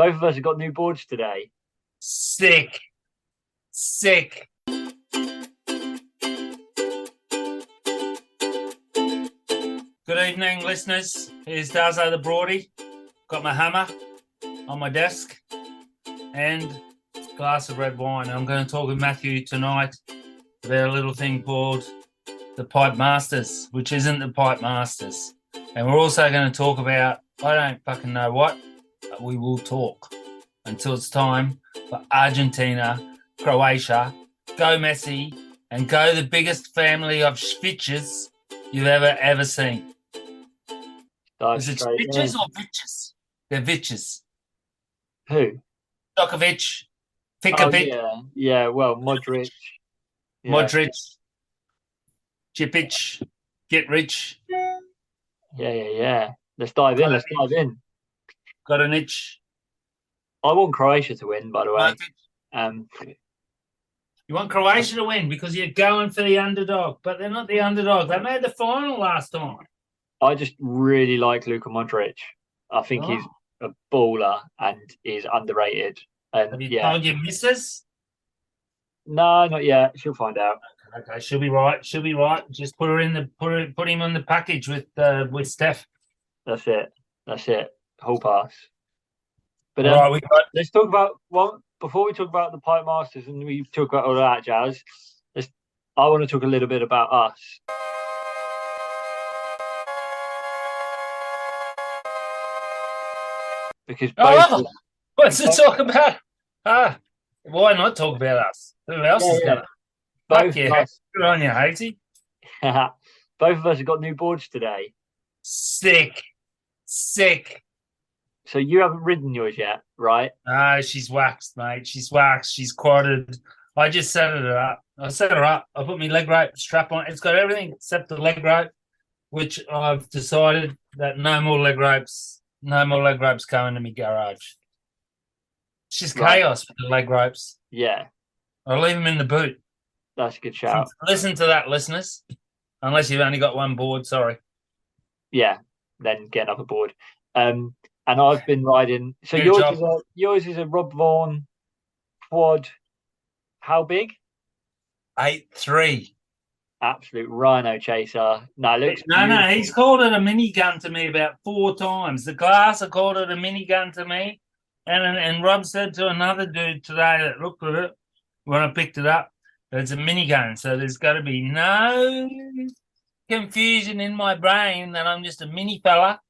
Both of us have got new boards today. Sick. Good evening, listeners. Here's Darzo the Broadie. Got my hammer on my desk and a glass of red wine. I'm going to talk with Matthew tonight about a little thing called the Pipe Masters, which isn't the Pipe Masters. And we're also going to talk about, I don't fucking know what, but we will talk until it's time for Argentina, Croatia, go Messi, and go the biggest family of schwitches you've ever seen. Is it schwitches or bitches? They're bitches. Who? Djokovic, Fikovic. Oh, yeah, well, Modric. Yeah. Modric, Chipic, get rich. Yeah. Let's dive in. Got an itch. I want Croatia to win, by the way. You want Croatia to win because you're going for the underdog, but they're not the underdog. They made the final last time. I just really like Luka Modric. I think he's a baller and is underrated. And have you told your missus? No, not yet. She'll find out. Okay, she'll be right. Just put her in the put him on the package with Steph. That's it. Whole pass. But let's talk about before we talk about the Pipe Masters and we talk about all that jazz. I want to talk a little bit about us. Because what's to talk about? Why not talk about us? Who else is gonna? Fuck yeah, good on you, Hazy. Both of us have got new boards today. Sick. So you haven't ridden yours yet, right? She's waxed, mate. She's waxed. She's quadded. I just set her up. I put my leg rope strap on. It's got everything except the leg rope, which I've decided that no more leg ropes going to my garage. It's just chaos with the leg ropes. Yeah. I'll leave them in the boot. That's a good shout. Listen to that, listeners. Unless you've only got one board, sorry. Yeah, then get another board. And I've been riding. So yours is a Rob Vaughan quad. How big? 8.3. Absolute rhino chaser. No, he's called it a minigun to me about 4 times. The glass called it a minigun to me. And Rob said to another dude today that looked at it when I picked it up, that it's a minigun. So there's got to be no confusion in my brain that I'm just a mini fella.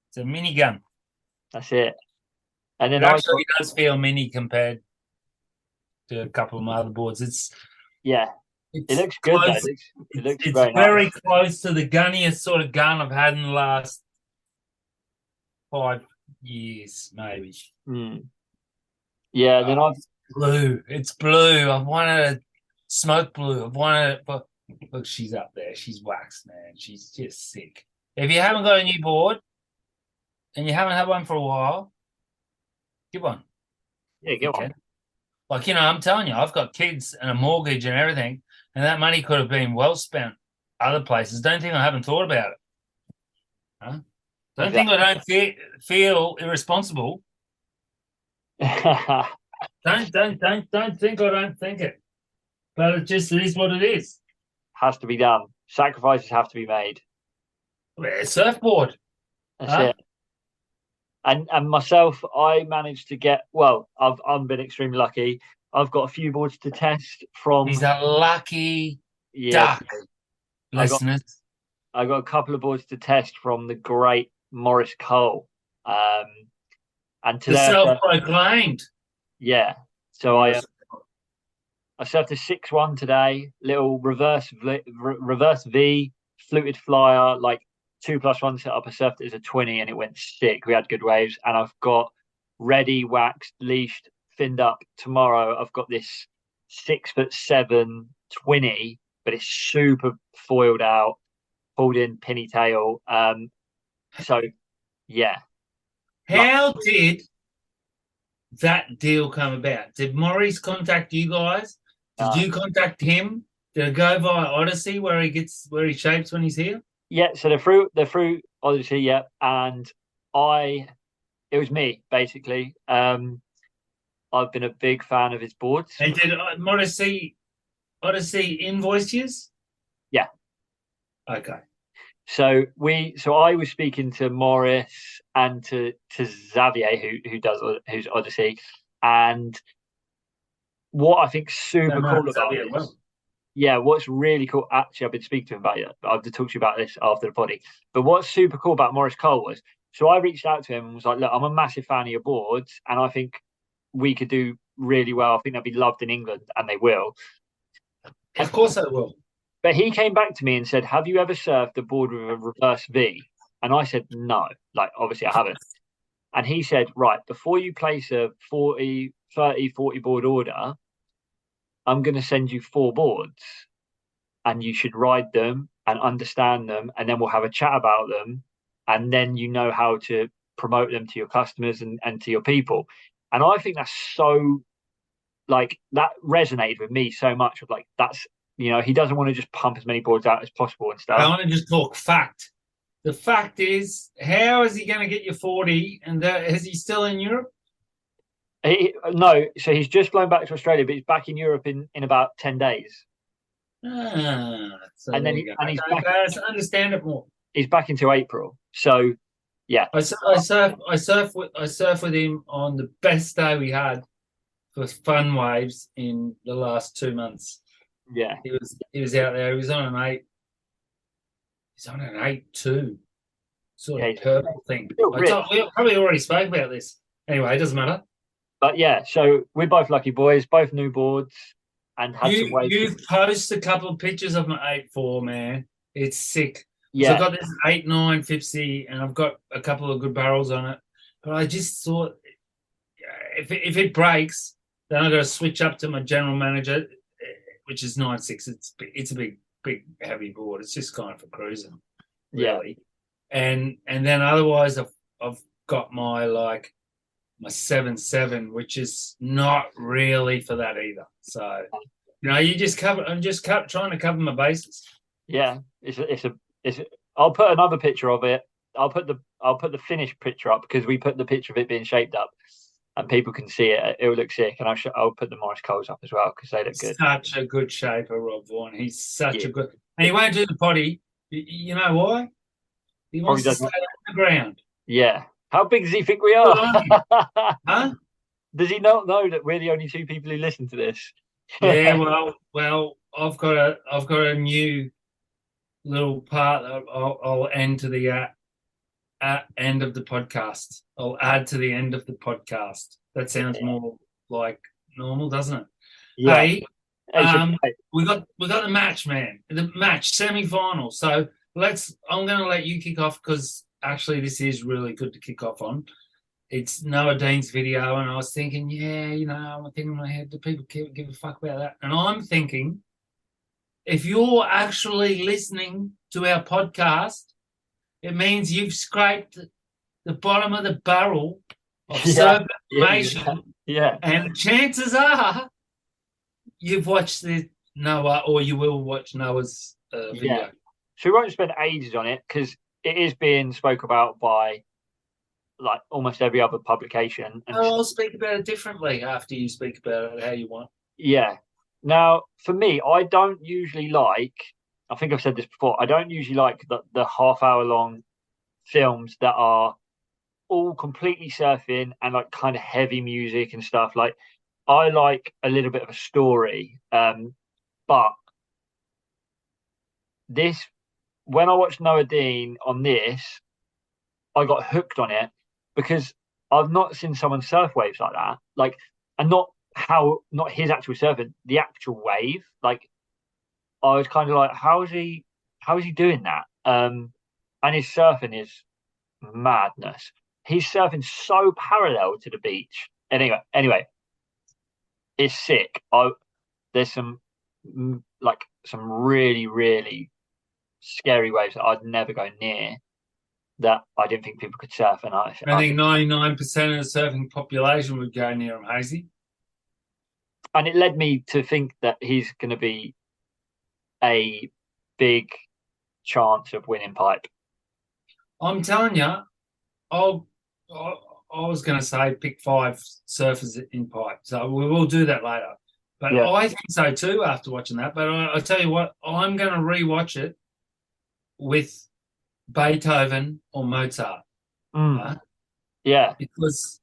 It's a minigun. That's it. And then it actually does feel mini compared to a couple of my other boards. It looks good. It's very close to the gunniest sort of gun I've had in the last 5 years, maybe. Yeah, then It's blue. I've wanted a smoke blue. I've wanted it, but look, she's up there. She's waxed, man. She's just sick. If you haven't got a new board and you haven't had one for a while, get one. Yeah, get one. Like, I'm telling you, I've got kids and a mortgage and everything, and that money could have been well spent other places. Don't think I haven't thought about it. Huh? Don't think I don't feel irresponsible. Don't think I don't think it. But it is what it is. Has to be done. Sacrifices have to be made. Well, surfboard. That's it. And myself, I managed to get. Well, I've been extremely lucky. I've got a few boards to test from. He's a lucky duck, listeners. I got a couple of boards to test from the great Morris Cole. And today, the self-proclaimed. Yeah. So I surfed a 6-1 today. Little reverse V fluted flyer, like 2+1 setup. I surfed it as a 20 and it went sick. We had good waves, and I've got ready, waxed, leashed, finned up tomorrow. I've got this 6'7" 20, but it's super foiled out, pulled in pinny tail. So yeah. How did that deal come about? Did Maurice contact you guys? Did you contact him? Did it go via Odyssey where he shapes when he's here? Yeah, so they're through Odyssey, yeah. And I it was me basically. I've been a big fan of his boards. And did Odyssey invoice you? Yeah. Okay. So I was speaking to Morris and to Xavier who's Odyssey, and what I think super cool about this. Well. Yeah, what's really cool. Actually, I've been speaking to him about it. I've talked to you about this after the potty. But what's super cool about Morris Cole was, so I reached out to him and was like, look, I'm a massive fan of your boards, and I think we could do really well. I think they'll be loved in England, and they will. Of course I will. But he came back to me and said, have you ever surfed a board with a reverse V? And I said, no, like obviously I haven't. And he said, right, before you place a 40 board order, I'm going to send you 4 boards and you should ride them and understand them. And then we'll have a chat about them. And then you know how to promote them to your customers and to your people. And I think that's so, like, that resonated with me so much. Of like, that's, he doesn't want to just pump as many boards out as possible and stuff. I want to just talk fact. The fact is, how is he going to get you 40? And is he still in Europe? No, so he's just flown back to Australia, but he's back in Europe in about 10 days. So and then he's back. I understand it more. He's back into April. So yeah. I surf with him on the best day we had for fun waves in the last 2 months. Yeah. He was out there. He was on an 8. He's on an 8-2 sort of purple thing. We probably already spoke about this. Anyway, it doesn't matter. But yeah, so we're both lucky boys, both new boards, and had some waves. You've posted a couple of pictures of my 8-4, man. It's sick. Yeah. So I've got this 8-9 Fipsy, and I've got a couple of good barrels on it. But I just thought, if it breaks, then I've got to switch up to my general manager, which is 9.6. It's a big heavy board. It's just kind of for cruising, really. Yeah. And then otherwise, I've got my 7.7, which is not really for that either. So, I'm just trying to cover my bases. Yeah, it's. I'll put another picture of it. I'll put the finished picture up because we put the picture of it being shaped up, and people can see it. It will look sick, and I'll put the Morris Coles up as well because they look good. Such a good shaper, Rob Vaughan. He's such a good, and he won't do the potty. You know why? He wants to stay on the ground. Yeah. How big does he think we are? Huh? Does he not know that we're the only 2 people who listen to this? Yeah, well, I've got a new little part that I'll end to the end of the podcast. I'll add to the end of the podcast. That sounds more like normal, doesn't it? Yeah. Hey, we got the match, man. The match semi-final. So I'm going to let you kick off because actually this is really good to kick off on. It's Noah Dean's video, and I was thinking, I'm thinking in my head, do people give a fuck about that? And I'm thinking, if you're actually listening to our podcast, it means you've scraped the bottom of the barrel of surf information. Yeah. And chances are you've watched the Noah, or you will watch Noah's video. Yeah. So we won't spend ages on it because it is being spoke about by almost every other publication. And I'll speak about it differently after you speak about it how you want. Yeah. Now, for me, I don't usually I think I've said this before, I don't usually like the half-hour long films that are all completely surfing and kind of heavy music and stuff. I like a little bit of a story. But when I watched Noah Dean on this, I got hooked on it because I've not seen someone surf waves like that. And not his actual surfing, the actual wave. I was kind of like, how is he doing that? And his surfing is madness. He's surfing so parallel to the beach. Anyway, it's sick. There's some really, really scary waves that I'd never go near, that I didn't think people could surf. And I think 99% of the surfing population would go near him, Hazy. And it led me to think that he's going to be a big chance of winning pipe. I'm telling you, I was going to say pick 5 surfers in pipe. So we will do that later. But Yeah. I think so too after watching that. But I tell you what, I'm going to rewatch it with Beethoven or Mozart. Yeah. Because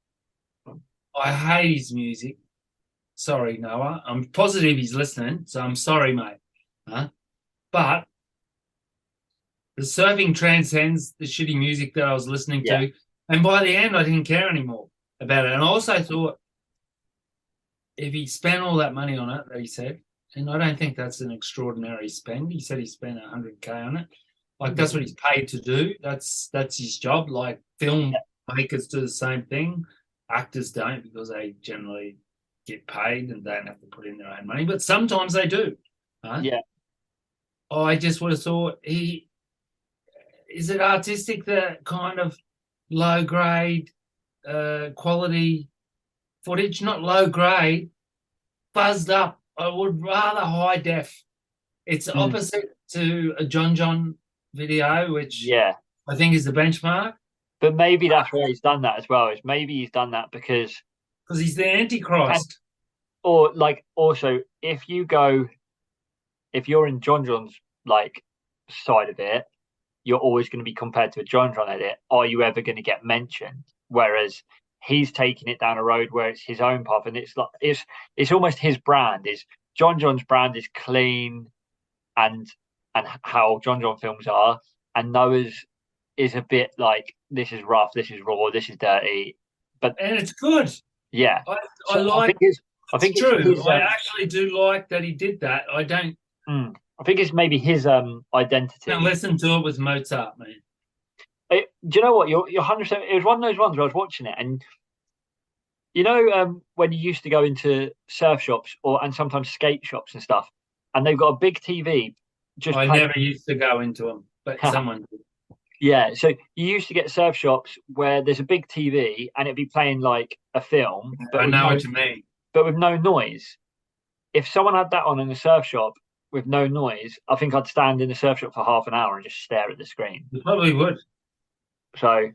I hate his music. Sorry, Noah. I'm positive he's listening, so I'm sorry, mate. But the surfing transcends the shitty music that I was listening to. And by the end, I didn't care anymore about it. And I also thought if he spent all that money on it that he said, and I don't think that's an extraordinary spend. He said he spent 100K on it. Like that's what he's paid to do. That's his job. Like film makers do the same thing. Actors don't because they generally get paid and don't have to put in their own money. But sometimes they do. Yeah. I just would have thought is it artistic, the kind of low grade quality footage, not low grade, buzzed up. I would rather high def. It's opposite to a John video, which I think is the benchmark. But maybe that's why he's done that as well. Is maybe he's done that because he's the Antichrist. Or like also if you're in John's like side of it, you're always going to be compared to a John edit. Are you ever going to get mentioned? Whereas he's taking it down a road where it's his own path, and it's like it's almost his brand. Is John's brand is clean, and how John films are, and Noah's is a bit like this is rough, this is raw, this is dirty, and it's good. Yeah, I like. I think it's true. I actually do like that he did that. I don't. I think it's maybe his identity. I listen to it with Mozart, man. Do you know what? You're 100%. It was one of those ones where I was watching it, and when you used to go into surf shops and sometimes skate shops and stuff, and they've got a big TV. I never used to go into them, but someone did. Yeah, so you used to get surf shops where there's a big TV and it'd be playing like a film. But I know what you mean. But with no noise. If someone had that on in a surf shop with no noise, I think I'd stand in the surf shop for half an hour and just stare at the screen. You probably would. So,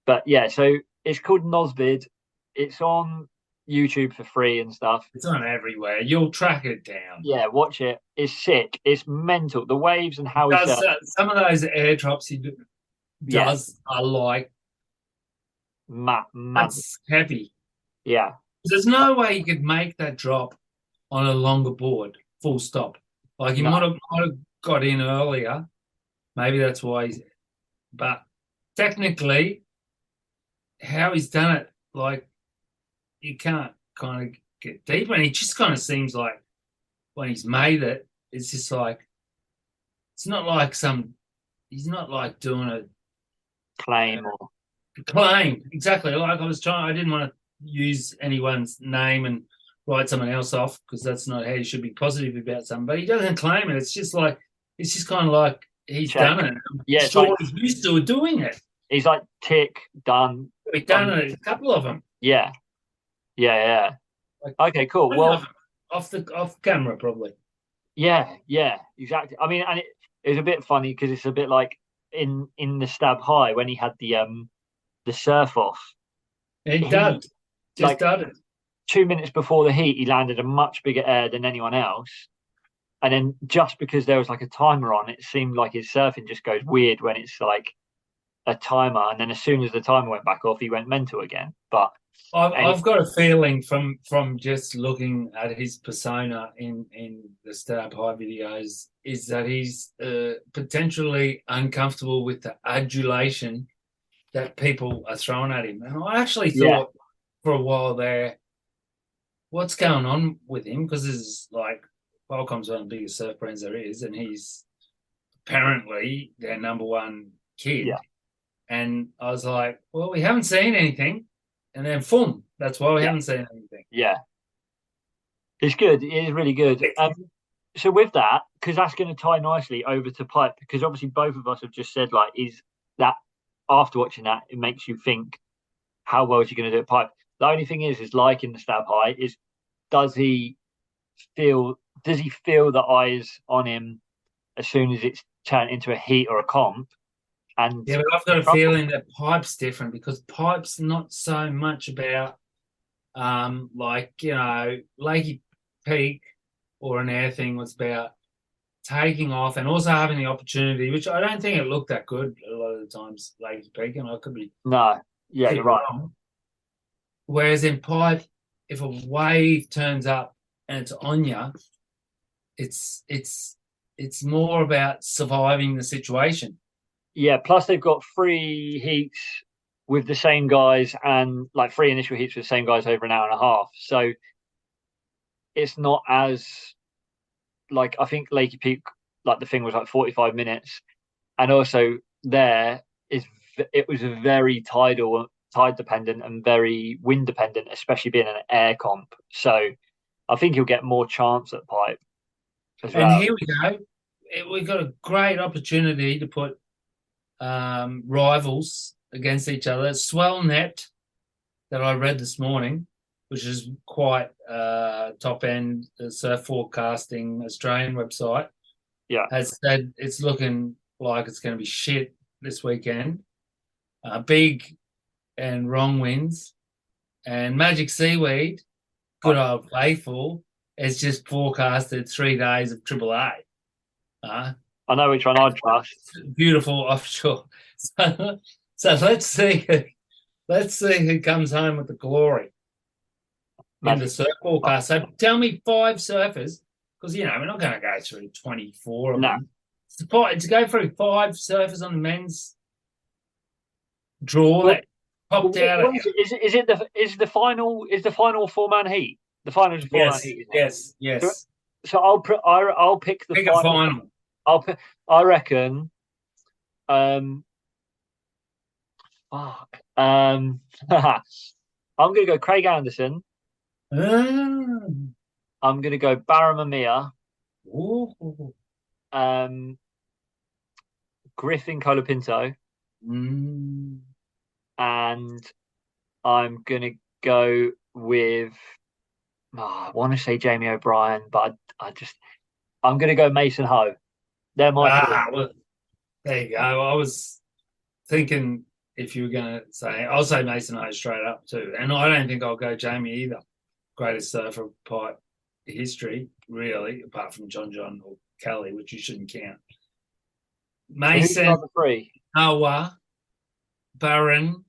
but yeah, so it's called Nosvid. It's on YouTube for free and stuff. It's on everywhere. You'll track it down. Yeah, watch it. It's sick. It's mental. The waves and how he does some of those air drops he does are like that's heavy. Yeah. There's no way you could make that drop on a longer board, full stop. Like he might have got in earlier. Maybe that's why but technically how he's done it, like you can't kind of get deeper. And it just kind of seems like when he's made it, it's just like it's not like he's not like doing a claim or claim. Exactly. Like I didn't want to use anyone's name and write someone else off because that's not how you should be positive about something. But he doesn't claim it. It's just kind of like he's done it. Yeah, it's like he's used to doing it. He's like tick done. He's done it. A couple of them. Yeah. Like, okay, cool. Well, off camera probably. Yeah, exactly. I mean, and it's a bit funny because it's a bit like in the Stab High when he had the surf off. He did. Just done it. 2 minutes before the heat, he landed a much bigger air than anyone else. And then just because there was like a timer on, it seemed like his surfing just goes weird when it's like a timer. And then as soon as the timer went back off, he went mental again. But I've got a feeling from just looking at his persona in the Stab High videos is that he's potentially uncomfortable with the adulation that people are throwing at him. And I actually thought for a while there, what's going on with him? Because this is like Qualcomm's one of the biggest surf brands there is, and he's apparently their number one kid. Yeah. And I was like, well, we haven't seen anything. And then boom, that's why we haven't seen anything. Yeah. It's good. It is really good. So with that, because that's going to tie nicely over to pipe, because obviously both of us have just said, like, is that after watching that, it makes you think, how well is he going to do at pipe? The only thing is like in the Stab High, is does he feel the eyes on him as soon as it's turned into a heat or a comp? And Yeah, but I've got a feeling that pipe's different because pipe's not so much about Lakey Peak or an air thing was about taking off and also having the opportunity, which I don't think it looked that good a lot of the times, Lakey Peak, and I could be no, yeah, you're right. wrong. Whereas in pipe, if a wave turns up and it's on you, it's more about surviving the situation. Yeah, plus they've got 3 heats with the same guys and like 3 initial heats with the same guys over an hour and a half. So it's not as like I think Lakey Peak, like the thing was like 45 minutes. And also there is it was very tide dependent and very wind dependent, especially being an air comp. So I think you'll get more chance at pipe as And well. here we go. We've got a great opportunity to put rivals against each other. Swell Net that I read this morning, which is quite top end surf forecasting Australian website, has said it's looking like it's going to be shit this weekend. Big and wrong winds. And Magic Seaweed, good old faithful, has just forecasted 3 days of Triple A. I know which one I'd trust. Beautiful offshore. So let's see. Let's see who comes home with the glory in the surf forecast. So tell me 5 surfers, because we're not going to go through 24 of them. To go through 5 surfers on the men's draw that popped out. Is the final 4-man heat? The final is 4-man heat. Yes. So I'll pick the final. I reckon. I'm gonna go Craig Anderson. I'm gonna go Barramamia. Griffin Colapinto. And I'm gonna go with I want to say Jamie O'Brien, but I'm gonna go Mason Ho. They're my well, there you go. I was thinking if you were going to say, I'll say Mason Ho straight up too, and I don't think I'll go Jamie either. Greatest surfer pipe history, really, apart from John or Kelly, which you shouldn't count. Mason, Noah, Barron,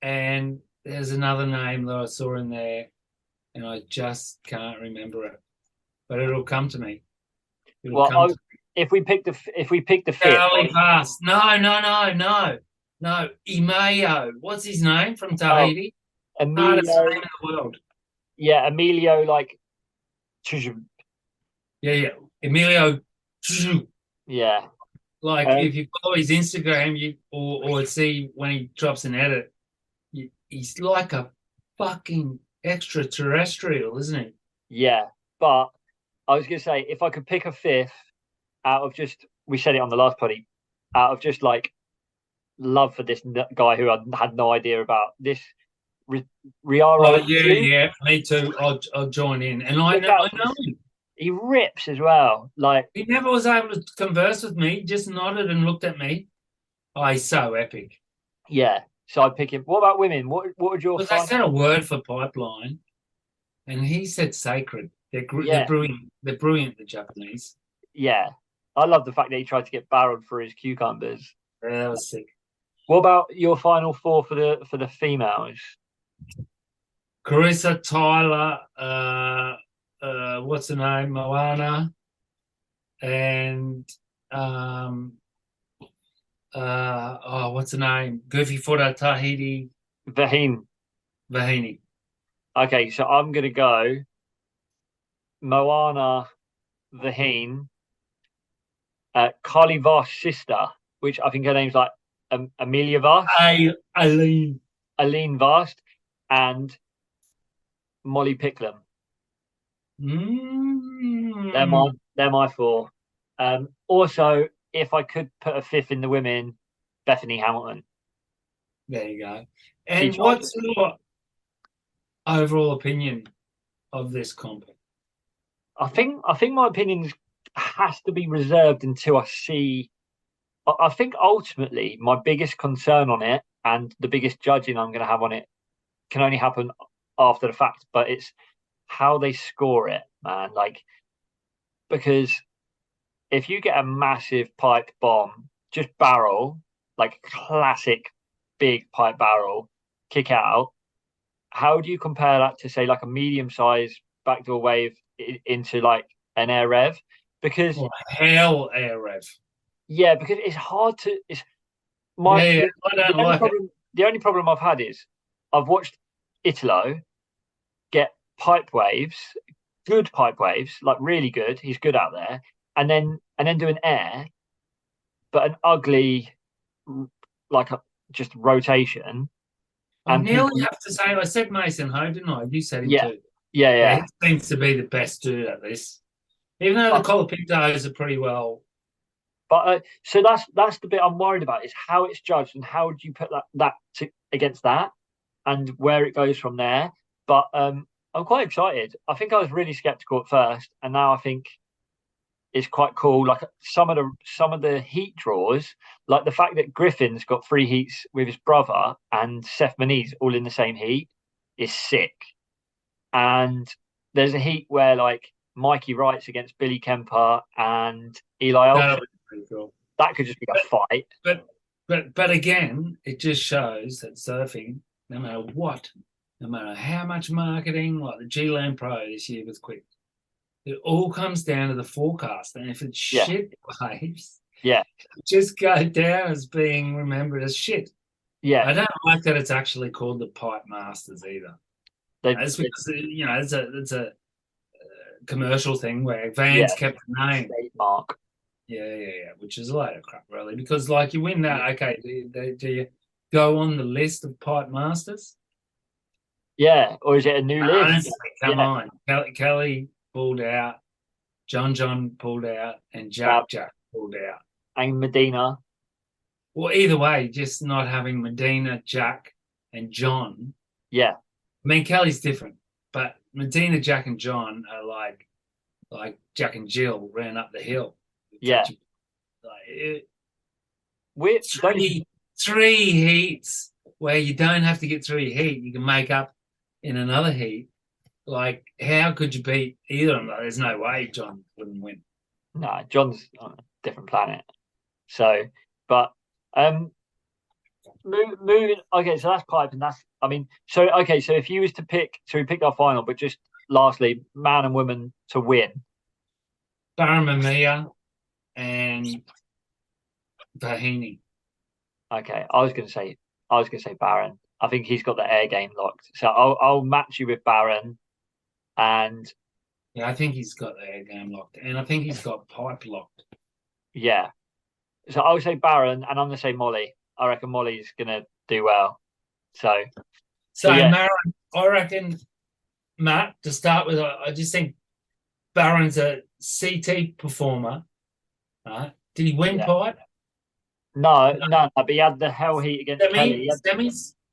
and there's another name that I saw in there, and I just can't remember it, but it'll come to me. If we pick the fifth, fast. No. Emeo. What's his name from Tahiti? Emilio. Hardest name in the world. Yeah, Emilio, like. Yeah. Emilio. Yeah. Like if you follow his Instagram, or see when he drops an edit, he's like a fucking extraterrestrial, isn't he? Yeah, but I was gonna say if I could pick a fifth out of we said it on the last potty, out of just like love for this guy who I had no idea about this. Riaro. Oh yeah, me too. I'll join in, and I know him. He rips as well. Like he never was able to converse with me. Just nodded and looked at me. Oh, he's so epic. Yeah, so I'd pick him. What about women? What would your? Because I said a word for pipeline, and he said sacred. They're brilliant. They're brilliant. The Japanese. Yeah, I love the fact that he tried to get barreled for his cucumbers. Yeah, that was sick. What about your final 4 for the females? Carissa, Tyler, what's her name, Moana, and what's her name, Goofy Footer, Tahiti, Vahini. Okay, so I'm gonna go Moana, Vahine, Carly Voss' sister, which I think her name's like Amelia Voss. Aline Voss, and Molly Picklum. They're my 4. Also, if I could put a 5th in the women, Bethany Hamilton. There you go. And what's your overall opinion of this comp? I think my opinion has to be reserved until I see I think ultimately my biggest concern on it and the biggest judging I'm going to have on it can only happen after the fact, but it's how they score it, man. Like, because if you get a massive pipe bomb, just barrel, like classic big pipe barrel, kick out, how do you compare that to say like a medium size backdoor wave into like an air rev? Because Or hell, air rev. yeah, because it's hard to. It's my Yeah, I the don't only like it. problem. The only problem I've had is I've watched Italo get pipe waves, good pipe waves, like really good. He's good out there, and then do an air, but an ugly like a just rotation, I and nearly people, have to say, I said Mason Ho, didn't I? You said him yeah, too. yeah, Yeah, yeah. he seems to be the best dude at this. Even though the But Colapintos are pretty well. so that's the bit I'm worried about is how it's judged and how do you put against that and where it goes from there. But I'm quite excited. I think I was really skeptical at first, and now I think it's quite cool. Like some of the heat draws, like the fact that Griffin's got 3 heats with his brother and Seth Moniz all in the same heat is sick. And there's a heat where like Mikey Wright's against Billy Kemper and Eli That'll Olsen. be pretty cool. That could just be a But fight. but but again, it just shows that surfing, no matter what, no matter how much marketing, like the G Land Pro this year was quick, it all comes down to the forecast. And if it's Yeah, shit waves, yeah, just go down as being remembered as shit. yeah. I don't like that it's actually called the Pipe Masters either. That's They because it's a commercial thing where yeah, Vans kept the name. state mark. Yeah, which is a load of crap, really. Because like you win Yeah, that, okay, do you go on the list of Pipe Masters? yeah. Or is it a new list? Honestly, come Yeah, on. Kelly pulled out, John pulled out, and Bab Jack pulled out. and Medina. Well, either way, just not having Medina, Jack, and John. Yeah, I mean, Kelly's different, but Medina, Jack, and John are like Jack and Jill ran up the hill. yeah. Like We don't. three heats where you don't have to get three heat, you can make up in another heat. Like, how could you beat either of them? Like, there's no way John wouldn't win. No, John's on a different planet. So, but um, moving. Okay, so that's pipe, and that's. I mean, so okay, so if you was to pick, so we picked our final, but just lastly, man and woman to win. Baramamia and Vahini. Okay, I was gonna say Baron. I think he's got the air game locked. So I'll match you with Baron, and Yeah, I think he's got the air game locked, and I think he's got pipe locked. yeah. So I'll say Baron, and I'm gonna say Molly. I reckon Molly's gonna do well. So So, so yeah, Marin, I reckon, Matt, to start with, I just think Baron's a CT performer. Right? Did he win yeah. pipe? No, no, but he had the hell heat against Kelly. He had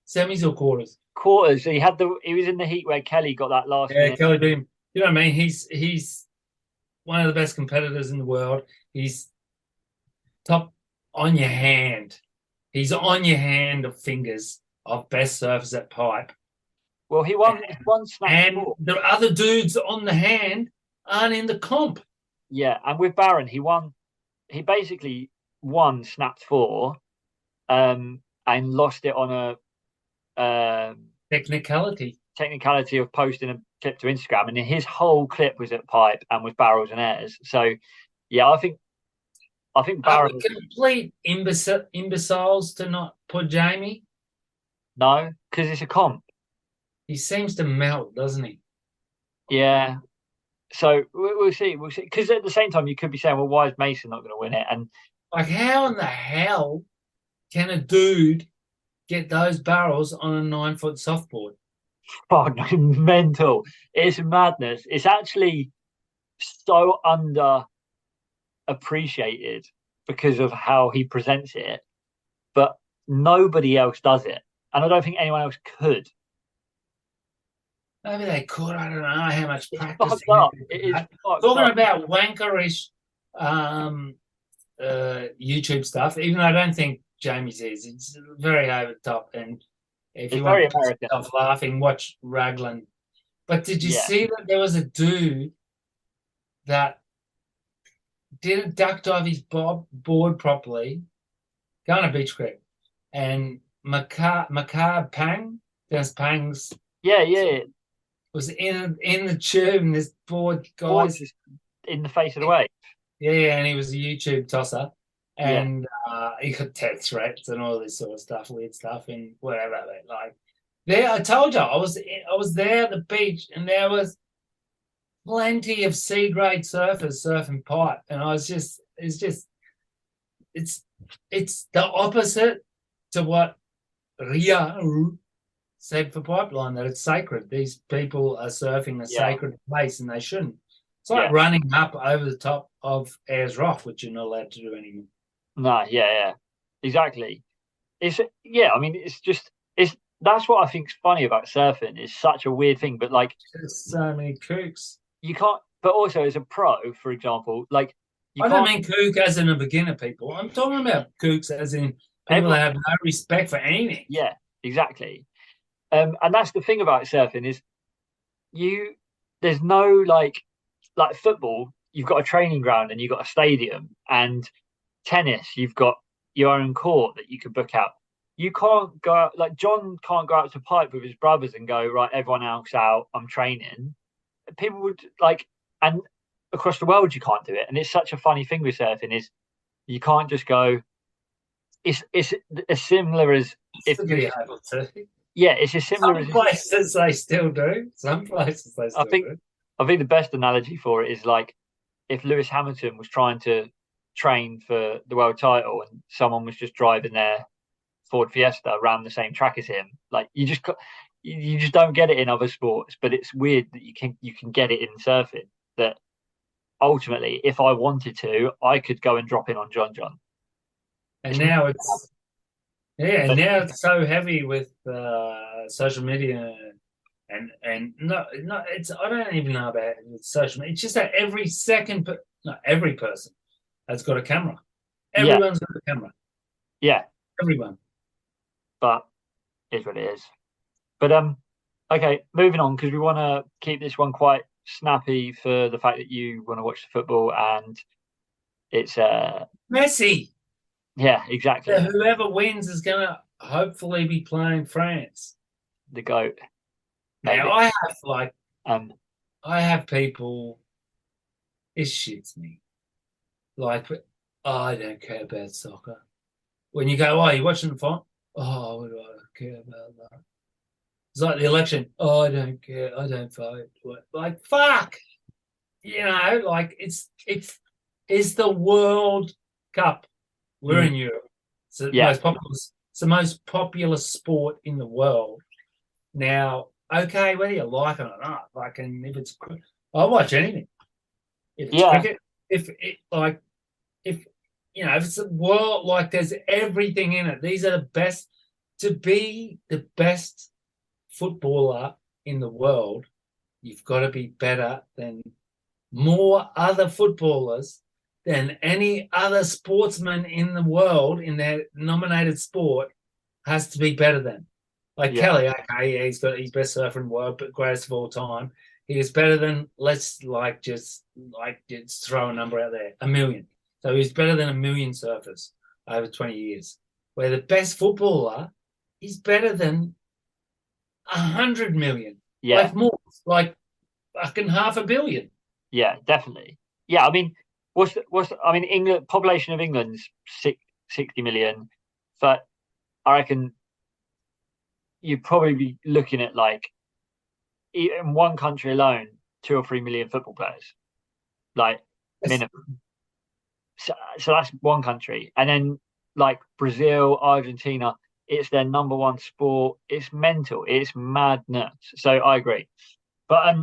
Semis or quarters? quarters. He was in the heat where Kelly got that last Yeah, minute. Kelly beat him. You know what I mean? He's one of the best competitors in the world. He's top on your hand. He's on your hand of fingers of best surfers at pipe. Well, he won snatch And four. the other dudes on the hand aren't in the comp. Yeah, and with Baron, he won. He basically won snapped four, and lost it on a Technicality. technicality of posting a clip to Instagram, and his whole clip was at pipe and was barrels and airs. So yeah, I think Are Baron we complete imbeciles to not put Jamie? no, because it's a comp. He seems to melt, doesn't he? Yeah. So we'll see. We'll see. Because at the same time, you could be saying, well, why is Mason not going to win it? And Like, how in the hell can a dude get those barrels on a 9 foot softboard? fuck, mental. It's madness. It's actually so underappreciated because of how he presents it, but nobody else does it, and I don't think anyone else could. Maybe they could. I don't know how much It's practice. fucked up. It is fucked Talking up. about wankerish um, YouTube stuff, even though I don't think Jamie's is. It's very over the top. And if It's you want very to piss American. yourself laughing, watch Raglan. But did you Yeah. see that there was a dude that didn't duck dive his board properly, go on a beach creek, and Macar Pang, there's Pangs, Yeah. was in the tube, and this board Board's guys, just in the face of the wave. yeah, and he was a YouTube tosser, Yeah. and he got death threats and all this sort of stuff, weird stuff, and whatever. Like, there, I told you, I was there at the beach, and there was plenty of C grade surfers surfing pipe, and it's the opposite to what Ria said for pipeline, that it's sacred. These people are surfing a sacred place, and they shouldn't. It's like running up over the top of Ayers Rock, which you're not allowed to do anymore. No, yeah, exactly. I mean, that's what I think's funny about surfing. It's such a weird thing, but like, there's so many kooks. You can't. But also, as a pro, for example, like I don't mean kook as in a beginner, people. I'm talking about kooks as in people that have no respect for anything. Yeah, exactly. And that's the thing about surfing is there's no like football, you've got a training ground and you've got a stadium, and tennis, you've got your own court that you can book out. You can't go out, like John can't go out to pipe with his brothers and go, right, everyone else out, I'm training. People would and across the world you can't do it. And it's such a funny thing with surfing is you can't just go. It's as similar as if be able to. Yeah, it's as similar. Some places they still do. Some places they still do. I think the best analogy for it is like if Lewis Hamilton was trying to train for the world title and someone was just driving their Ford Fiesta around the same track as him. Like you just don't get it in other sports, but it's weird that you can get it in surfing. That ultimately, if I wanted to, I could go and drop in on John. And now it's so heavy with social media and no, it's I don't even know about it with social media. It's just that every person has got a camera. Everyone's got a camera. Yeah, everyone. But it's what it is. But okay, moving on because we want to keep this one quite snappy for the fact that you want to watch the football and it's Messi. Yeah, exactly. So whoever wins is going to hopefully be playing France. The GOAT. Maybe. Now I have people. It shits me. Like, I don't care about soccer. When you go, oh, you're watching the fight? Oh, what do I care about that? It's like the election. Oh, I don't care. I don't vote. Like, fuck. You know, like it's the World Cup. We're in Europe. It's the most popular sport in the world. Now, okay, whether you like it or not, like, and if it's, I'll watch anything. If it's cricket, if it's a world, like there's everything in it. These are the best. To be the best footballer in the world, you've got to be better than more other footballers than any other sportsman in the world in their nominated sport has to be better than. Like Kelly, okay, he's best surfer in the world, but greatest of all time. He is better than, let's just throw a number out there, 1 million. So he's better than 1 million surfers over 20 years. Where the best footballer is better than 100 million. Yeah. Like more, like fucking 500 million. Yeah, definitely. Yeah, I mean, England population of England's 60 million, but I reckon you'd probably be looking at like in one country alone 2 or 3 million football players, like minimum. So that's one country, and then like Brazil, Argentina, it's their number one sport. It's mental. It's madness. So I agree, but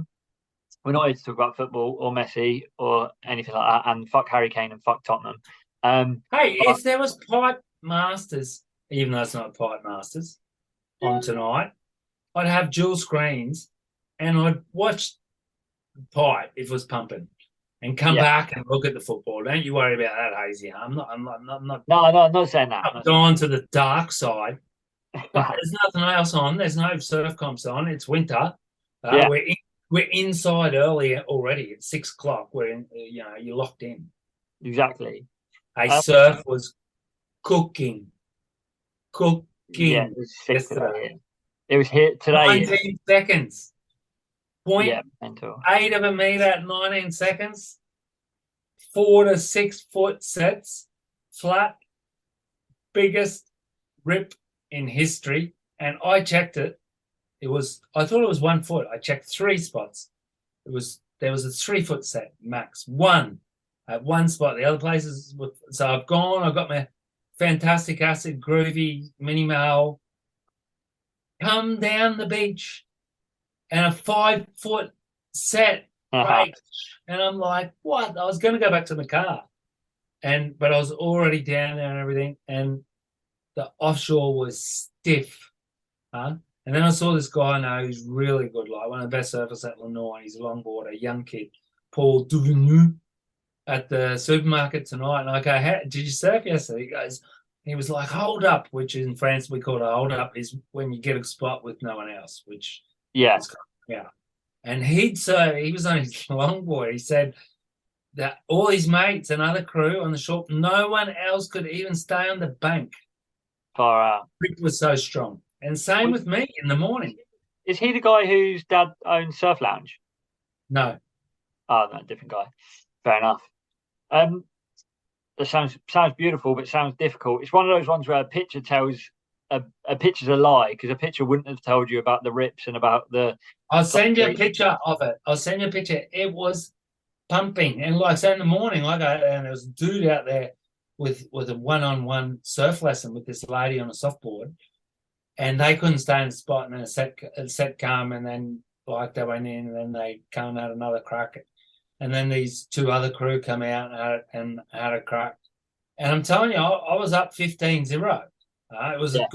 we're not here to talk about football or Messi or anything like that. And fuck Harry Kane and fuck Tottenham. If there was Pipe Masters, even though it's not Pipe Masters, on tonight, I'd have dual screens and I'd watch Pipe if it was pumping. and come Yeah. back and look at the football. Don't you worry about that, Hazy. No, no, I'm not saying that. Not gone to the dark side. But Not there's nothing else on. There's no surf comps on. It's winter. yeah, We're inside early already. It's 6 o'clock. We're in. You're locked in. exactly. A Um, surf was cooking, yeah, it cooking was sick yesterday. today. Yeah. It was here today. 19 seconds. Yeah, Point mental. 8 of a meter at 19 seconds. 4 to 6 foot sets, flat, biggest rip in history. And I checked it. I thought it was 1 foot. I checked 3 spots. There was a 3 foot set max. One at one spot. The other places so I've got my fantastic acid groovy mini male. Come down the beach and a 5 foot set break. And I'm like, what? I was gonna go back to the car. But I was already down there and everything, and the offshore was stiff. Huh? And then I saw this guy I know who's really good, like one of the best surfers at Lenoir. He's a longboarder, a young kid, Paul Duvenu, at the supermarket tonight. And I go, did you surf yesterday? He was like, hold up, which in France we call a hold up, is when you get a spot with no one else, which Yeah. is yeah. And he was on his longboard. He said that all his mates and other crew on the shore, no one else could even stay on the bank. Far out. Grip was so strong. And same with me in the morning. Is he the guy whose dad owns Surf Lounge? No. Oh, no, different guy. Fair enough. That sounds beautiful, but sounds difficult. It's one of those ones where a picture tells a picture's a lie, because a picture wouldn't have told you about the rips and about the. I'll send you a picture of it. I'll send you a picture. It was pumping, and like so in the morning, I go and there was a dude out there with a one-on-one surf lesson with this lady on a softboard, and they couldn't stay in the spot, and then a set come, and then like they went in, and then they come and had another crack, and then these 2 other crew come out and had a crack, and I'm telling you, I was up 15-0. It was a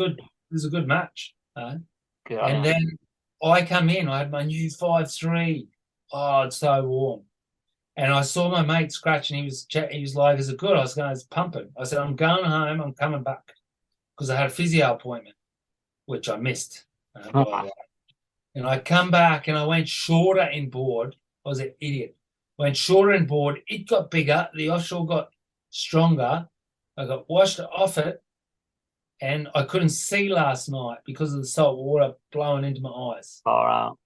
good match. And then I come in, I had my new 5.3. Oh, it's so warm. And I saw my mate scratching. He was like, "Is it good?" I was going, "It's pumping." I said, "I'm going home. I'm coming back," because I had a physio appointment, which I missed. And I come back and I went shorter in board. I was an idiot. Went shorter in board. It got bigger. The offshore got stronger. I got washed off it, and I couldn't see last night because of the salt water blowing into my eyes. Far out.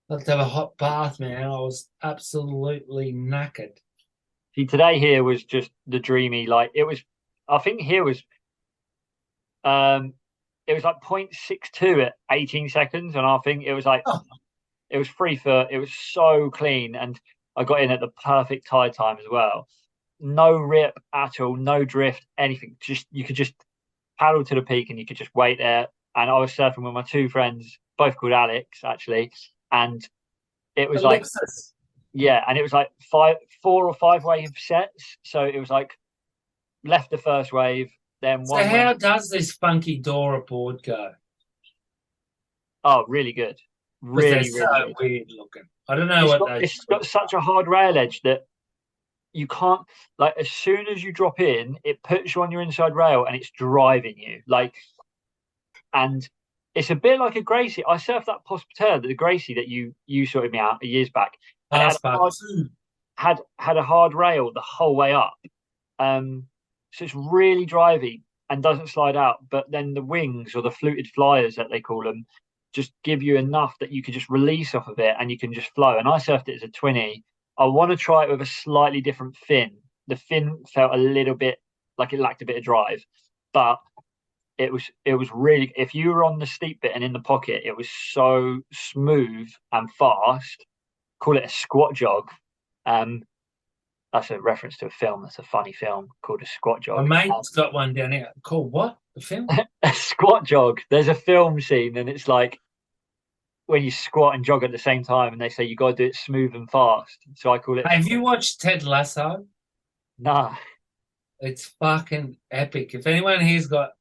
I had to have a hot bath, man. I was absolutely knackered. See, today here was just the dreamy, like it was. I think here was, it was like 0.62 at 18 seconds, and I think it was like it was 3 foot. It was so clean, and I got in at the perfect tide time as well. No rip at all, no drift, anything. Just you could just paddle to the peak, and you could just wait there. And I was surfing with my 2 friends, both called Alex, actually, and it was like, yeah, and it was like 4 or 5 wave sets. So it was like left the first wave, then So one. how does this funky Dora board go? Oh, really good. Really, they're really so weird looking. I don't know it's got such a hard rail edge that you can't, like, as soon as you drop in, it puts you on your inside rail and it's driving you. Like, and it's a bit like a Gracie. I surfed that Prospecteur, the Gracie that you sorted me out years back, and had a hard rail the whole way up. So it's really drivey and doesn't slide out. But then the wings, or the fluted flyers that they call them, just give you enough that you can just release off of it and you can just flow. And I surfed it as a 20. I want to try it with a slightly different fin. The fin felt a little bit like it lacked a bit of drive, but it was really, if you were on the steep bit and in the pocket, it was so smooth and fast. Call it a squat jog. That's a reference to a film. That's a funny film called A Squat Jog. My mate's got one down here called what? The film? A squat jog. There's a film scene, and it's like when you squat and jog at the same time, and they say you got to do it smooth and fast. So I call it. Have you watched Ted Lasso? Nah. It's fucking epic. If anyone here's got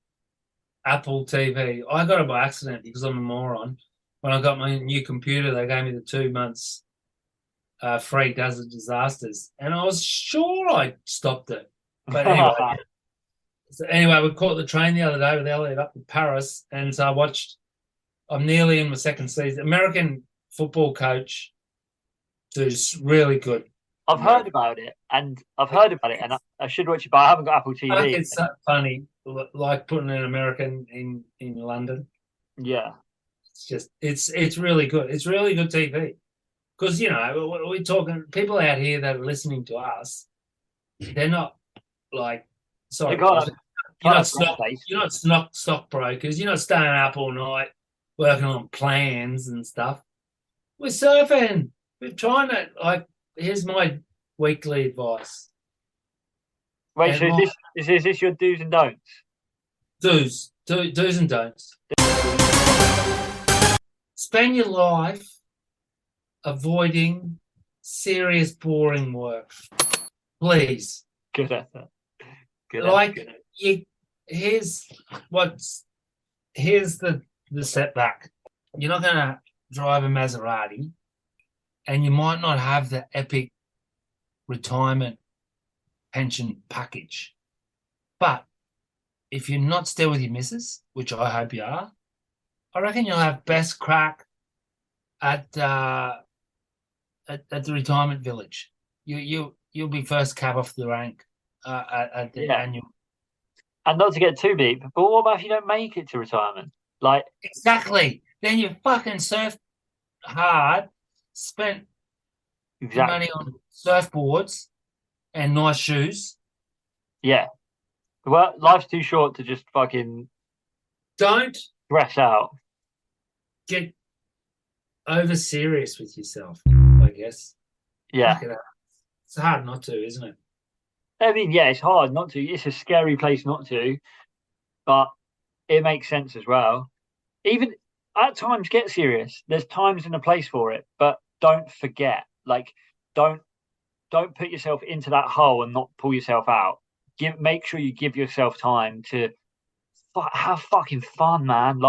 Apple TV, I got it by accident because I'm a moron. When I got my new computer, they gave me the 2 months free desert disasters, and I was sure I stopped it. But anyway, we caught the train the other day with Elliot up in Paris, and so I watched. I'm nearly in my second season. American football coach, who's really good. I've heard about it, and I should watch it, but I haven't got Apple TV. It's so funny, like putting an American in London. Yeah, it's really good. It's really good TV because we're talking people out here that are listening to us. They're not like sorry, you're not stockbrokers. You're not staying up all night working on plans and stuff. We're surfing. We're trying to here's my weekly advice. Wait, so is this your do's and don'ts? Do's and don'ts. Spend your life avoiding serious, boring work. Please. Good effort. Here's the setback. You're not going to drive a Maserati, and you might not have the epic retirement pension package. But if you're not still with your missus, which I hope you are, I reckon you'll have best crack at the retirement village. You'll be first cab off the rank at the annual. And not to get too deep, but what about if you don't make it to retirement? Exactly. Then you fucking surfed hard, spent money on surfboards and nice shoes. Yeah. Well, life's too short to just fucking don't stress out. Get over serious with yourself, I guess. Yeah. It's hard not to, isn't it? I mean, yeah, it's hard not to. It's a scary place not to, but it makes sense as well. Even at times, get serious. There's times and a place for it, but don't forget. Don't put yourself into that hole and not pull yourself out. Make sure you give yourself time to have fucking fun, man.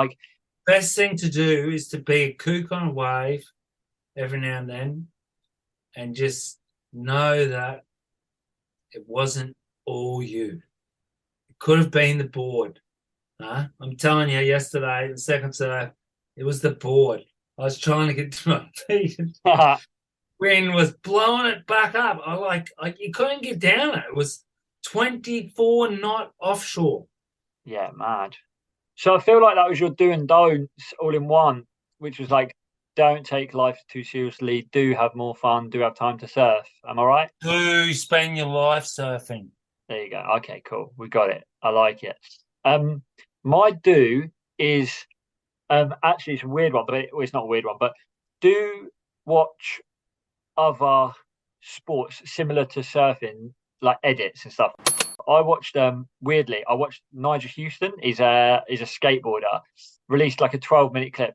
Best thing to do is to be a kook on a wave every now and then, and just know that it wasn't all you. It could have been the board. I'm telling you, yesterday, the second surf, it was the board. I was trying to get to my feet. Wind was blowing it back up. You couldn't get down it. It was 24 knot offshore. Yeah, mad. So I feel like that was your do and don'ts all in one, which was don't take life too seriously, do have more fun, do have time to surf. Am I right? Do spend your life surfing. There you go. Okay, cool. We got it. I like it. My do is actually it's a weird one, but it's not a weird one, but do watch other sports similar to surfing, like edits and stuff. I watched Nigel Houston. He's a skateboarder, released a 12-minute clip,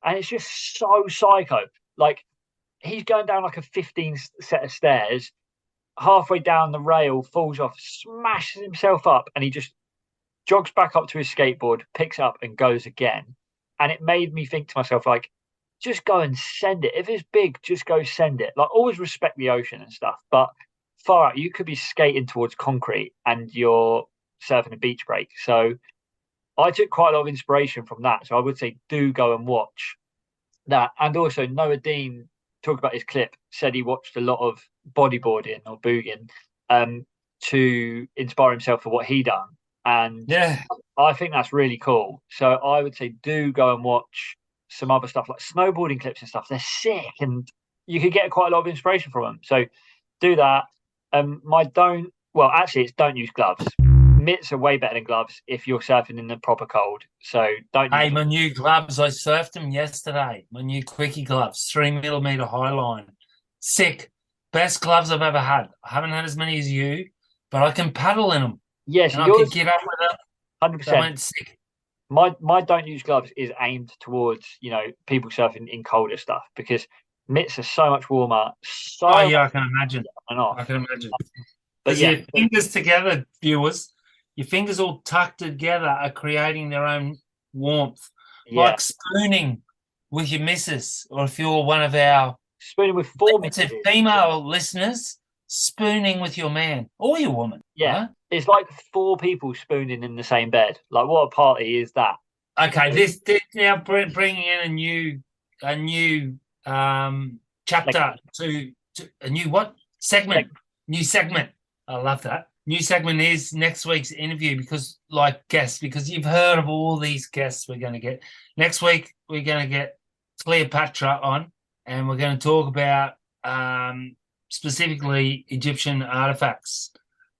and it's just so psycho. He's going down a 15 set of stairs, halfway down the rail, falls off, smashes himself up, and he just jogs back up to his skateboard, picks up and goes again. And it made me think to myself, just go and send it. If it's big, just go send it. Always respect the ocean and stuff, but far out, you could be skating towards concrete and you're surfing a beach break. So I took quite a lot of inspiration from that. So I would say do go and watch that. And also Noah Dean, talked about his clip, said he watched a lot of bodyboarding or booging to inspire himself for what he done. And yeah, I think that's really cool. So I would say do go and watch some other stuff like snowboarding clips and stuff. They're sick and you could get quite a lot of inspiration from them. So do that. It's don't use gloves. Mitts are way better than gloves if you're surfing in the proper cold. So don't. Hey, my new gloves, I surfed them yesterday. My new Quickie gloves, 3mm high line. Sick. Best gloves I've ever had. I haven't had as many as you, but I can paddle in them. Yes, and I can get up with them. 100%. Went sick. My don't use gloves is aimed towards, people surfing in colder stuff because mitts are so much warmer. I can imagine. I can imagine. But your fingers together, viewers, your fingers all tucked together are creating their own warmth. Yeah. Like spooning with your missus, or if you're one of our spooning with 4 To misses. female listeners, spooning with your man or your woman. Yeah, right? it's like 4 people spooning in the same bed. Like, what a party is that? Okay, this now bringing in a new chapter to a new what segment? New segment. I love that. New segment is next week's interview because you've heard of all these guests we're going to get. Next week we're going to get Cleopatra on, and we're going to talk about specifically Egyptian artifacts.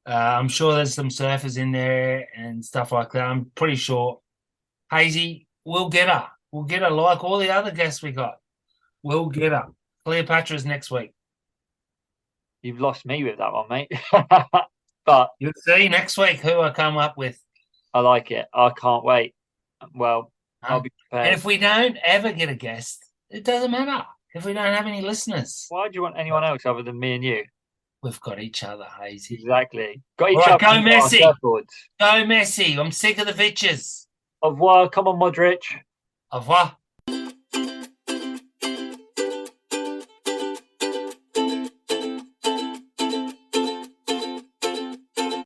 I'm sure there's some surfers in there and stuff like that. I'm pretty sure. Hazy, we'll get her. We'll get her like all the other guests we got. We'll get her. Cleopatra's next week. You've lost me with that one, mate. But you'll see next week who I come up with. I like it. I can't wait. Well, I'll be prepared. And if we don't ever get a guest, it doesn't matter. If we don't have any listeners. Why do you want anyone else other than me and you? We've got each other, Hazy. Exactly. Got each other. Go Messi. Surfboards. Go Messi. I'm sick of the bitches. Au revoir. Come on, Modric. Au revoir.